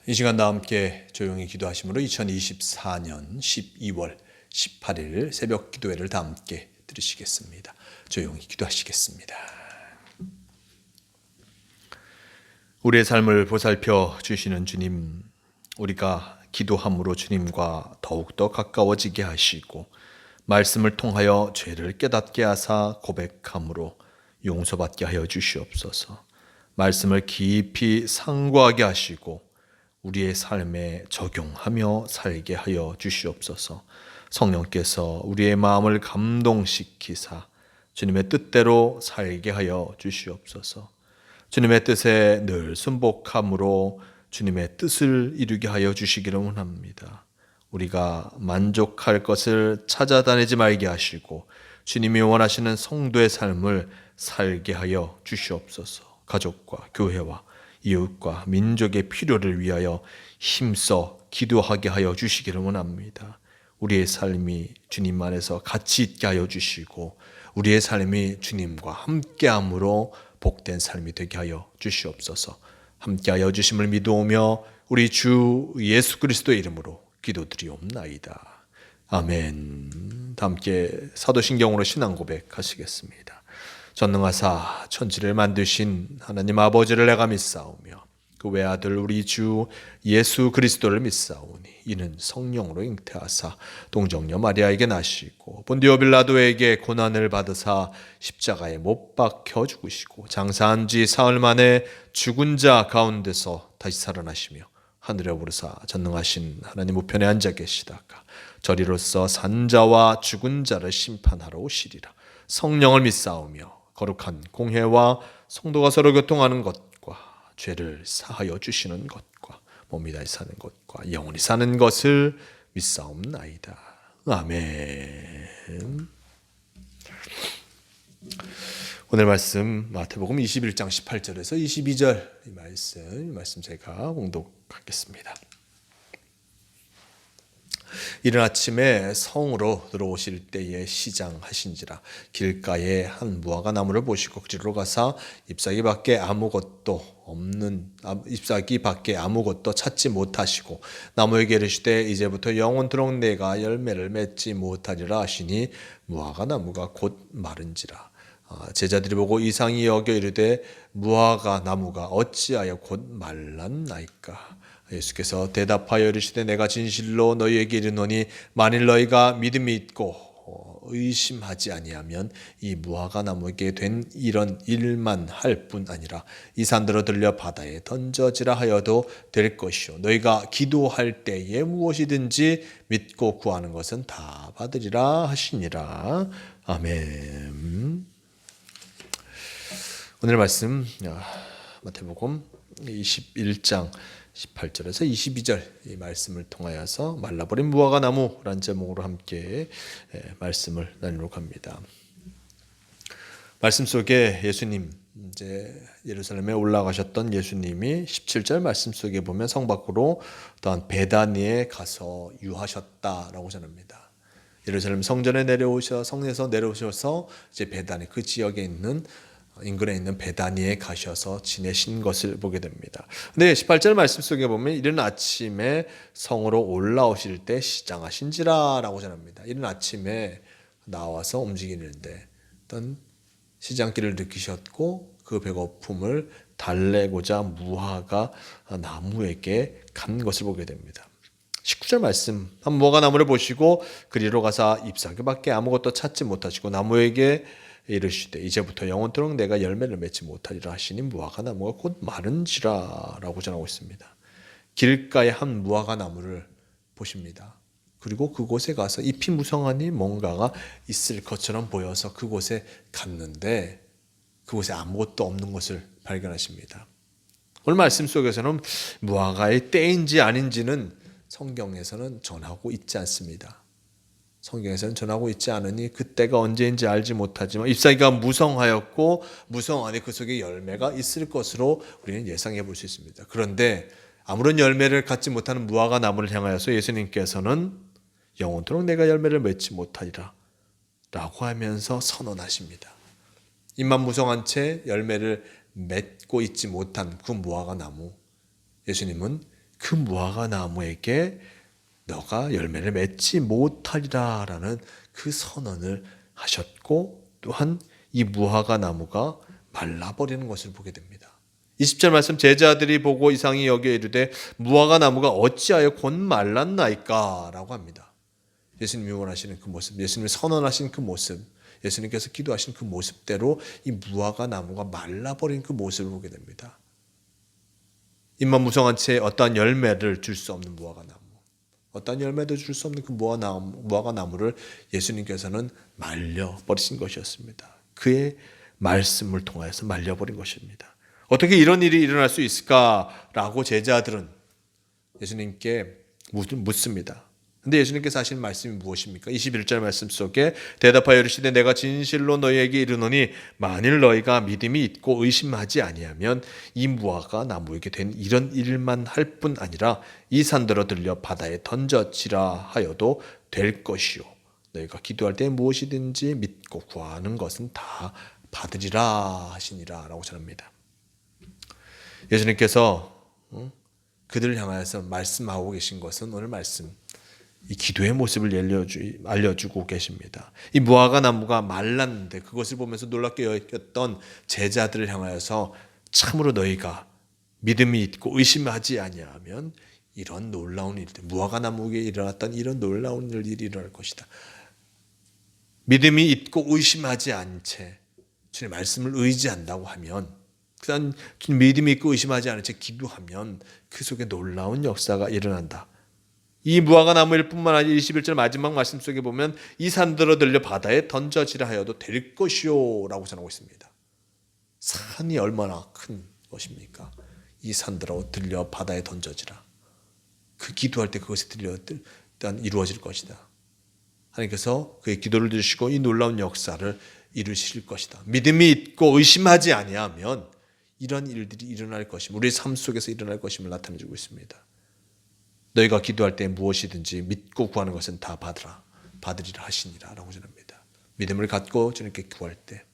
이 시간 다 함께 조용히 기도하심으로 2024년 12월 18일 새벽 기도회를 다 함께 들으시겠습니다. 조용히 기도하시겠습니다. 우리의 삶을 보살펴 주시는 주님, 우리가 기도함으로 주님과 더욱더 가까워지게 하시고 말씀을 통하여 죄를 깨닫게 하사 고백함으로 용서받게 하여 주시옵소서. 말씀을 깊이 상고하게 하시고 우리의 삶에 적용하며 살게 하여 주시옵소서. 성령께서 우리의 마음을 감동시키사 주님의 뜻대로 살게 하여 주시옵소서. 주님의 뜻에 늘 순복함으로 주님의 뜻을 이루게 하여 주시기를 원합니다. 우리가 만족할 것을 찾아다니지 말게 하시고 주님이 원하시는 성도의 삶을 살게 하여 주시옵소서. 가족과 교회와 이웃과 민족의 필요를 위하여 힘써 기도하게 하여 주시기를 원합니다. 우리의 삶이 주님 안에서 가치 있게 하여 주시고 우리의 삶이 주님과 함께함으로 복된 삶이 되게 하여 주시옵소서. 함께하여 주심을 믿어오며 우리 주 예수 그리스도의 이름으로 기도드리옵나이다. 아멘. 다 함께 사도신경으로 신앙 고백하시겠습니다. 전능하사 천지를 만드신 하나님 아버지를 내가 믿사오며 그 외아들 우리 주 예수 그리스도를 믿사오니 이는 성령으로 잉태하사 동정녀 마리아에게 나시고 본디오 빌라도에게 고난을 받으사 십자가에 못 박혀 죽으시고 장사한 지 사흘 만에 죽은 자 가운데서 다시 살아나시며 하늘에 오르사 전능하신 하나님 우편에 앉아 계시다가 저리로서 산자와 죽은 자를 심판하러 오시리라. 성령을 믿사오며 거룩한 공회와 성도가 서로 교통하는 것과 죄를 사하여 주시는 것과 몸이 다시 사는 것과 영원히 사는 것을 믿사옵나이다. 아멘. 오늘 말씀 마태복음 21장 18절에서 22절 이 말씀 제가 봉독하겠습니다. 이른 아침에 성으로 들어오실 때에 시장하신지라 길가에 한 무화과 나무를 보시고 그리로 가사 잎사귀 밖에 아무것도 찾지 못하시고 나무에게 이르시되 이제부터 영원토록 내가 열매를 맺지 못하리라 하시니 무화과 나무가 곧 마른지라. 제자들이 보고 이상히 여겨 이르되 무화과 나무가 어찌하여 곧 말랐나이까. 예수께서 대답하여 이르시되 내가 진실로 너희에게 이르노니 만일 너희가 믿음이 있고 의심하지 아니하면 이 무화과 나무에게 된 이런 일만 할 뿐 아니라 이 산들어 들려 바다에 던져지라 하여도 될 것이요 너희가 기도할 때에 무엇이든지 믿고 구하는 것은 다 받으리라 하시니라. 아멘. 오늘 말씀 마태복음 21장 18절에서 22절 이 말씀을 통하여서 말라버린 무화과 나무라는 제목으로 함께 말씀을 나누려고 합니다. 말씀 속에 예수님 이제 예루살렘에 올라가셨던 예수님이 17절 말씀 속에 보면 성 밖으로 또한 베다니에 가서 유하셨다라고 전합니다. 예루살렘 성전에 성에서 내려오셔서 이제 베다니 그 지역에 있는 인근에 있는 베다니에 가셔서 지내신 것을 보게 됩니다. 근데 18절 말씀 속에 보면 이른 아침에 성으로 올라오실 때 시장하신지라 라고 전합니다. 이른 아침에 나와서 움직이는데 어떤 시장길을 느끼셨고 그 배고픔을 달래고자 무화과 나무에게 간 것을 보게 됩니다. 19절 말씀 한 무화과 나무를 보시고 그리로 가사 잎사귀밖에 아무것도 찾지 못하시고 나무에게 이르시되 이제부터 영원토록 내가 열매를 맺지 못하리라 하시니 무화과 나무가 곧 마른지라 라고 전하고 있습니다. 길가에 한 무화과 나무를 보십니다. 그리고 그곳에 가서 잎이 무성하니 뭔가가 있을 것처럼 보여서 그곳에 갔는데 그곳에 아무것도 없는 것을 발견하십니다. 오늘 말씀 속에서는 무화과의 때인지 아닌지는 성경에서는 전하고 있지 않습니다. 성경에서는 전하고 있지 않으니 그때가 언제인지 알지 못하지만 잎사귀가 무성하였고 무성하니 그 속에 열매가 있을 것으로 우리는 예상해 볼 수 있습니다. 그런데 아무런 열매를 갖지 못하는 무화과 나무를 향하여서 예수님께서는 영원토록 내가 열매를 맺지 못하리라 라고 하면서 선언하십니다. 잎만 무성한 채 열매를 맺고 있지 못한 그 무화과 나무, 예수님은 그 무화과 나무에게 너가 열매를 맺지 못하리라 라는 그 선언을 하셨고, 또한 이 무화과 나무가 말라버리는 것을 보게 됩니다. 20절 말씀, 제자들이 보고 이상히 여겨 이르되 무화과 나무가 어찌하여 곧 말랐나이까 라고 합니다. 예수님이 원하시는 그 모습, 예수님이 선언하신 그 모습, 예수님께서 기도하신 그 모습대로 이 무화과 나무가 말라버린 그 모습을 보게 됩니다. 잎만 무성한 채 어떠한 열매를 줄 수 없는 무화과 나무, 어떠한 열매도 줄 수 없는 그 무화과 나무를 예수님께서는 말려버리신 것이었습니다. 그의 말씀을 통하여서 말려버린 것입니다. 어떻게 이런 일이 일어날 수 있을까라고 제자들은 예수님께 묻습니다. 근데 예수님께서 하신 말씀이 무엇입니까? 21절 말씀 속에 대답하여 이르시되 내가 진실로 너희에게 이르노니 만일 너희가 믿음이 있고 의심하지 아니하면 이 무화과 나무에게 된 이런 일만 할 뿐 아니라 이 산더러 들려 바다에 던져지라 하여도 될 것이요 너희가 기도할 때 무엇이든지 믿고 구하는 것은 다 받으리라 하시니라 라고 전합니다. 예수님께서 그들을 향하여서 말씀하고 계신 것은 오늘 말씀, 이 기도의 모습을 알려주고 계십니다. 이 무화과 나무가 말랐는데 그것을 보면서 놀랍게 여겼던 제자들을 향하여서 참으로 너희가 믿음이 있고 의심하지 아니하면 이런 놀라운 일들, 무화과 나무에 일어났던 이런 놀라운 일이 일어날 것이다. 믿음이 있고 의심하지 않은 채 주님의 말씀을 의지한다고 하면, 그다음 믿음이 있고 의심하지 않은 채 기도하면 그 속에 놀라운 역사가 일어난다. 이 무화과 나무일 뿐만 아니라 21절 마지막 말씀 속에 보면 이 산더러 들려 바다에 던져지라 하여도 될 것이요 라고 전하고 있습니다. 산이 얼마나 큰 것입니까? 이 산더러 들려 바다에 던져지라. 그 기도할 때 그것이 일단 이루어질 것이다. 하나님께서 그의 기도를 들으시고 이 놀라운 역사를 이루실 것이다. 믿음이 있고 의심하지 아니하면 이런 일들이 일어날 것임, 우리의 삶 속에서 일어날 것임을 나타내주고 있습니다. 너희가 기도할 때 무엇이든지 믿고 구하는 것은 다 받으리라 하시니라 라고 전합니다. 믿음을 갖고 주님께 구할 때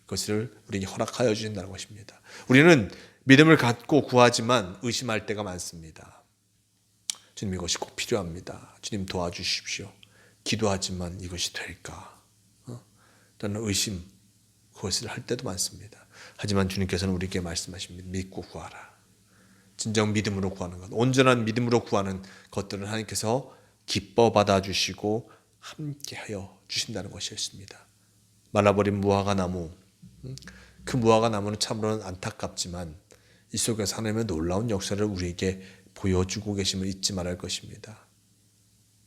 그것을 우리에게 허락하여 주신다는 것입니다. 우리는 믿음을 갖고 구하지만 의심할 때가 많습니다. 주님, 이것이 꼭 필요합니다. 주님 도와주십시오. 기도하지만 이것이 될까? 또는 의심, 그것을 할 때도 많습니다. 하지만 주님께서는 우리에게 말씀하십니다. 믿고 구하라. 진정 믿음으로 구하는 것, 온전한 믿음으로 구하는 것들을 하나님께서 기뻐 받아주시고 함께하여 주신다는 것이었습니다. 말라버린 무화과 나무, 그 무화과 나무는 참으로는 안타깝지만 이 속에서 하나님의 놀라운 역사를 우리에게 보여주고 계심을 잊지 말할 것입니다.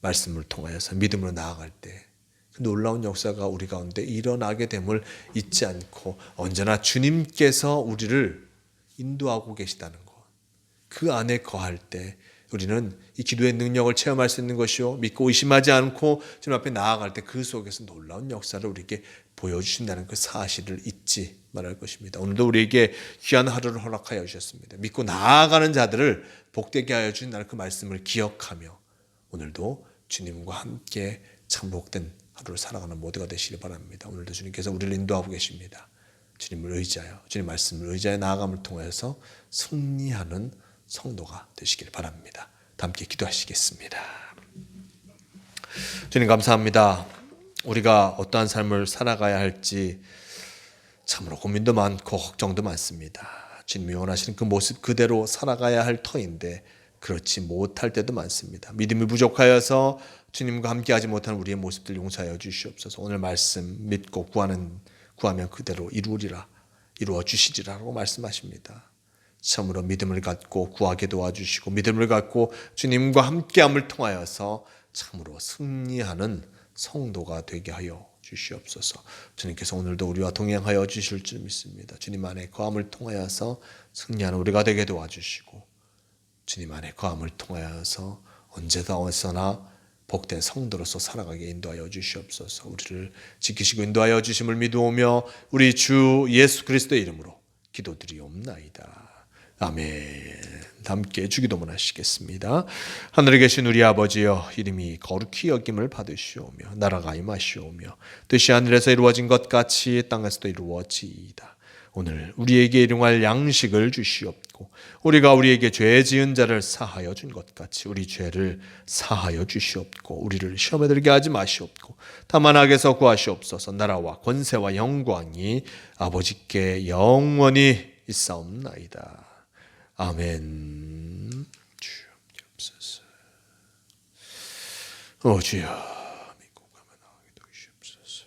말씀을 통하여서 믿음으로 나아갈 때 그 놀라운 역사가 우리 가운데 일어나게 됨을 잊지 않고 언제나 주님께서 우리를 인도하고 계시다는 것, 그 안에 거할 때 우리는 이 기도의 능력을 체험할 수 있는 것이요, 믿고 의심하지 않고 주님 앞에 나아갈 때 그 속에서 놀라운 역사를 우리에게 보여주신다는 그 사실을 잊지 말할 것입니다. 오늘도 우리에게 귀한 하루를 허락하여 주셨습니다. 믿고 나아가는 자들을 복되게 하여 주신다는 그 말씀을 기억하며 오늘도 주님과 함께 참 복된 하루를 살아가는 모두가 되시길 바랍니다. 오늘도 주님께서 우리를 인도하고 계십니다. 주님을 의지하여, 주님 말씀을 의지하여 나아감을 통해서 승리하는 성도가 되시길 바랍니다. 함께 기도하시겠습니다. 주님 감사합니다. 우리가 어떠한 삶을 살아가야 할지 참으로 고민도 많고 걱정도 많습니다. 주님이 원하시는 그 모습 그대로 살아가야 할 터인데 그렇지 못할 때도 많습니다. 믿음이 부족하여서 주님과 함께하지 못하는 우리의 모습들 용서하여 주시옵소서. 오늘 말씀 믿고 구하면 그대로 이루어 주시리라고 말씀하십니다. 참으로 믿음을 갖고 구하게 도와주시고 믿음을 갖고 주님과 함께함을 통하여서 참으로 승리하는 성도가 되게 하여 주시옵소서. 주님께서 오늘도 우리와 동행하여 주실 줄 믿습니다. 주님 안에 거함을 통하여서 승리하는 우리가 되게 도와주시고 주님 안에 거함을 통하여서 언제나 어디서나 복된 성도로서 살아가게 인도하여 주시옵소서. 우리를 지키시고 인도하여 주심을 믿으오며 우리 주 예수 그리스도의 이름으로 기도드리옵나이다. 아멘. 함께 주기도문 하시겠습니다. 하늘에 계신 우리 아버지여, 이름이 거룩히 여김을 받으시오며 나라가 임하시오며 뜻이 하늘에서 이루어진 것 같이 땅에서도 이루어지이다. 오늘 우리에게 일용할 양식을 주시옵고 우리가 우리에게 죄 지은 자를 사하여 준 것 같이 우리 죄를 사하여 주시옵고 우리를 시험에 들게 하지 마시옵고 다만 악에서 구하시옵소서. 나라와 권세와 영광이 아버지께 영원히 있사옵나이다. 아멘. 주여옵소서. 주여 믿고 가면 나오게 도시옵소서.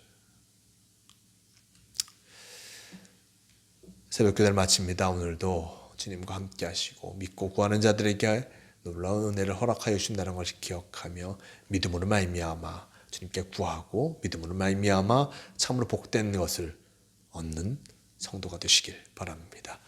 새벽 기도를 마칩니다. 오늘도 주님과 함께 하시고 믿고 구하는 자들에게 놀라운 은혜를 허락하여 주신다는 것을 기억하며 믿음으로 말미암아 주님께 구하고 믿음으로 말미암아 참으로 복된 것을 얻는 성도가 되시길 바랍니다.